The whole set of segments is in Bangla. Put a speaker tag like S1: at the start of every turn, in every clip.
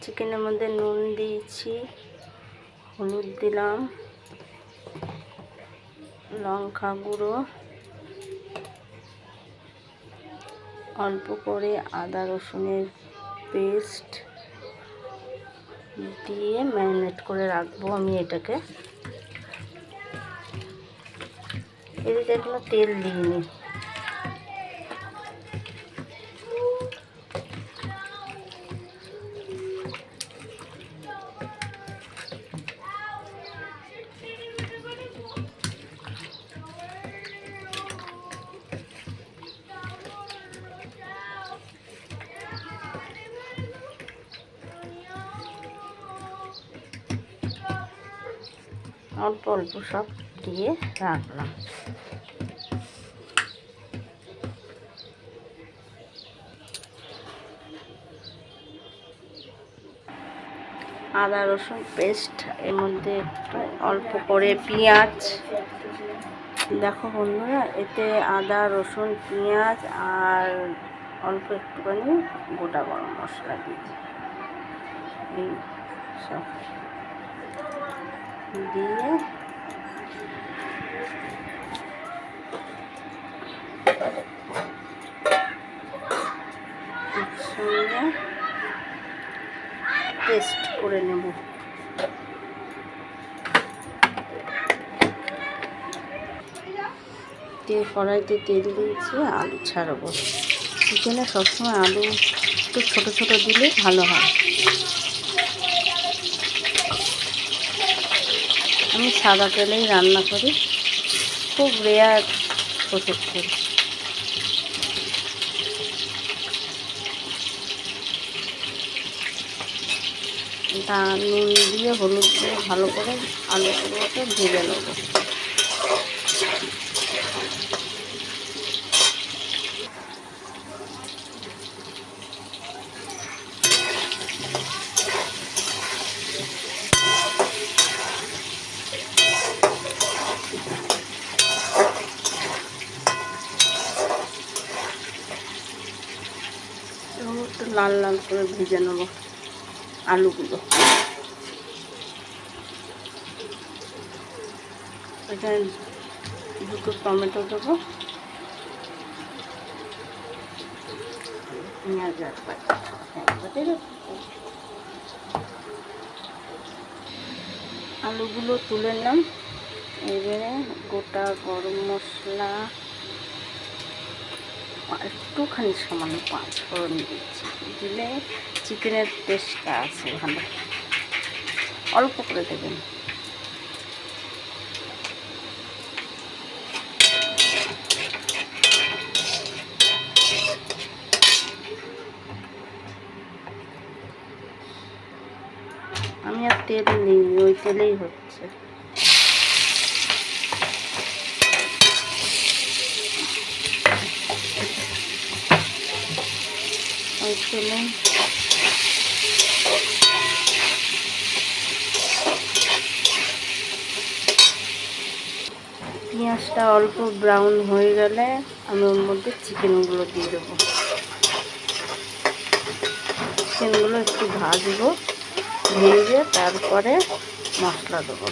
S1: চিকেনের মধ্যে নুন দিয়েছি, হলুদ দিলাম, লঙ্কা গুঁড়ো, অল্প করে আদা রসুনের পেস্ট দিয়ে ম্যারিনেট করে রাখবো আমি এটাকে। এদিকে এখনো তেল দিইনি। অল্প অল্প সব দিয়ে রাখলাম। আদা রসুন পেস্ট, এর মধ্যে একটু অল্প করে পেঁয়াজ, দেখো বন্ধুরা, এতে আদা রসুন পেঁয়াজ আর অল্প একটুখানি গোটা গরম মশলা দিয়েছি। এই সব দিয়ে একসঙ্গে পেস্ট করে নেব। কড়াইতে তেল দিয়েছি, আলু ছাড়াবো। চিকেনে সবসময় আলু একটু ছোটো ছোটো দিলে ভালো হয়। আমি সাদা তেলেই রান্না করি, খুব রেয়ার প্রসেস করি। নুন দিয়ে হলুদ দিয়ে ভালো করে আলুগুলোকে ভেজে নেব। একটু লাল লাল করে ভেজে নেব আলুগুলো। এখানে দুটো টমেটো দেবো, পেঁয়াজ আর আলুগুলো তুলে নিলাম। এবারে গোটা গরম মশলা, একটুখানি সামান্য 5 ফোড়ন দিচ্ছি, দিলে চিকেনের টেস্টটা আছে ভালো। অল্প করে দেবেন। আমি আর তেল নিই, ওই তেলেই হচ্ছে। ওই তেলে পেঁয়াজটা অল্প ব্রাউন হয়ে গেলে আমি ওর মধ্যে চিকেনগুলো দিয়ে দেবো। চিকেনগুলো একটু ভাজবো, ভেজে তারপরে মশলা দেবো।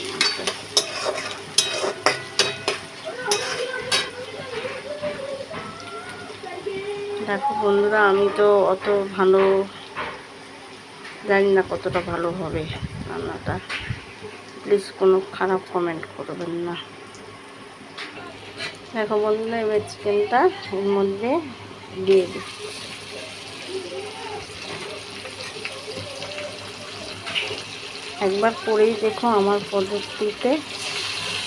S1: দেখো বন্ধুরা, আমি তো অত ভালো জানি না কতটা ভালো হবে রান্নাটা, প্লিজ কোনো খারাপ কমেন্ট করবেন না। দেখো বন্ধুরা, এবার চিকেনটা এর মধ্যে দিয়ে দিই। একবার করেই দেখো আমার পদ্ধতিতে,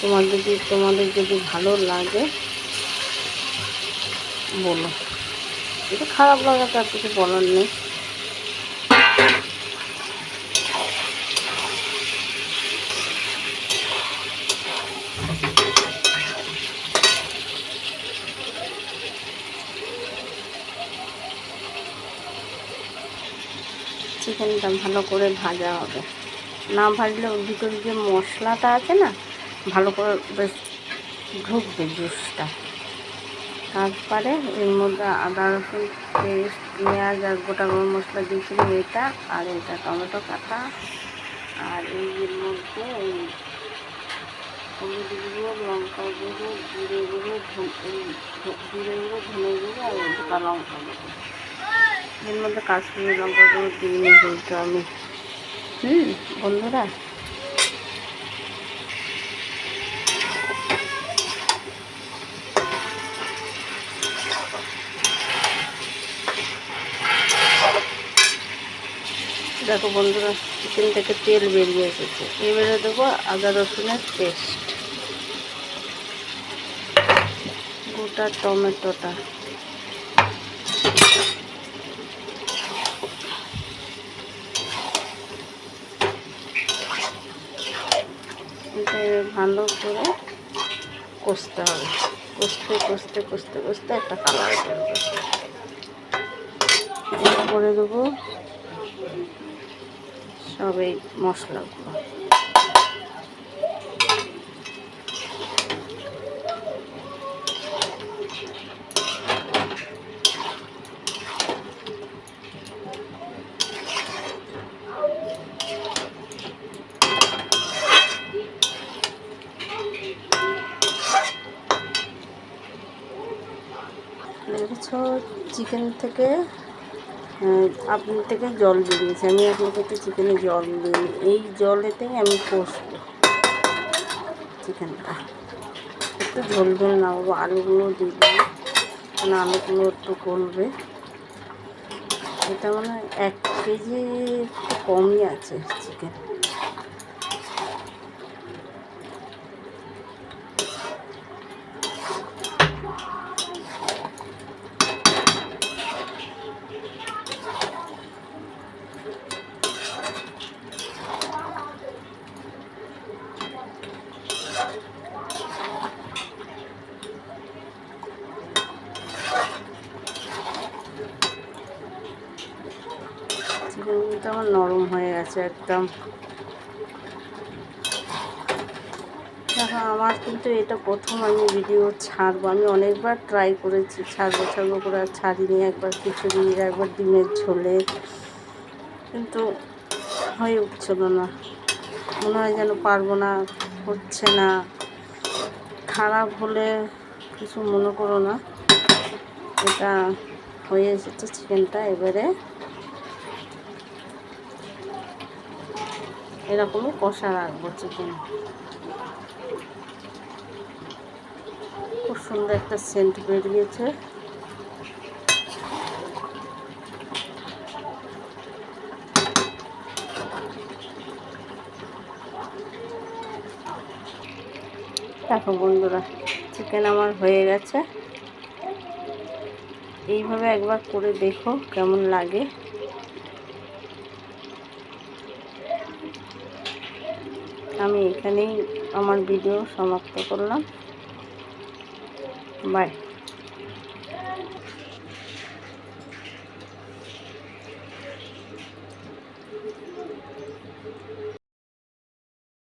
S1: তোমাদের যদি ভালো লাগে বলো। এটা খারাপ লাগা তার কিছু বলার নেই। চিকেনটা ভালো করে ভাজা হবে, না ভাজলে ওর ভিতরে যে মশলাটা আছে না, ভালো করে বেশ ঢুকবে জুসটা। তারপরে এর মধ্যে আদা রসুন পেস্ট, পেঁয়াজ আর গোটা গরম মশলা দিয়েছিলাম এটা, আর এটা টমেটো কাটা, আর এর মধ্যে এই হলুদ গুঁড়ো, লঙ্কা গুঁড়ো, জিরে গুঁড়ো, জিরে গুঁড়ো, ধনে গুঁড়ো আর গোটা লঙ্কা গুঁড়ো। এর মধ্যে কাশ্মীরি লঙ্কা গুঁড়ো দিইনি বলতো আমি। বন্ধুরা, দেখো বন্ধুরা, চিকেন থেকে তেল বেরিয়ে এসেছে। এবারে দেবো আদা রসুনের পেস্ট, গোটা টমেটোটা, এটা ভালো করে কষতে হবে। কষতে কষতে কষতে কষতে একটা কালার করবে। করে দেবো সব এই মশলাগুলো। দেখেছো চিকেন থেকে থেকে জল বেরিয়েছে। আমি আপনাকে চিকেনে জল দিই, এই জলেতেই আমি কষবো চিকেনটা। একটু ঝোল ঝোল নামাবো, আলুগুলো দিব, কারণ আলুগুলো একটু গলবে। এটা মানে 1 কেজি একটু কমই আছে চিকেন। চিকেনটা আমার নরম হয়ে গেছে একদম। দেখো, আমার কিন্তু এটা প্রথম আমি ভিডিও ছাড়বো। আমি অনেকবার ট্রাই করেছি ছাড়বো করে, আর ছাড়িনি। একবার খিচুড়ি, একবার ডিমের ঝোলে, কিন্তু হয়ে উঠছিল না। মনে হয় যেন পারবো না, হচ্ছে না। খারাপ হলে কিছু মনে করো না, এটা হয়ে এসেছে চিকেনটা। এবারে এরকমই কষা রাখবো চিকেন। খুব সুন্দর একটা সেন্ট বেরিয়েছে। দেখো বন্ধুরা, চিকেন আমার হয়ে গেছে। এইভাবে একবার করে দেখো কেমন লাগে। আমি এখানেই আমার ভিডিও সমাপ্ত করলাম। বাই।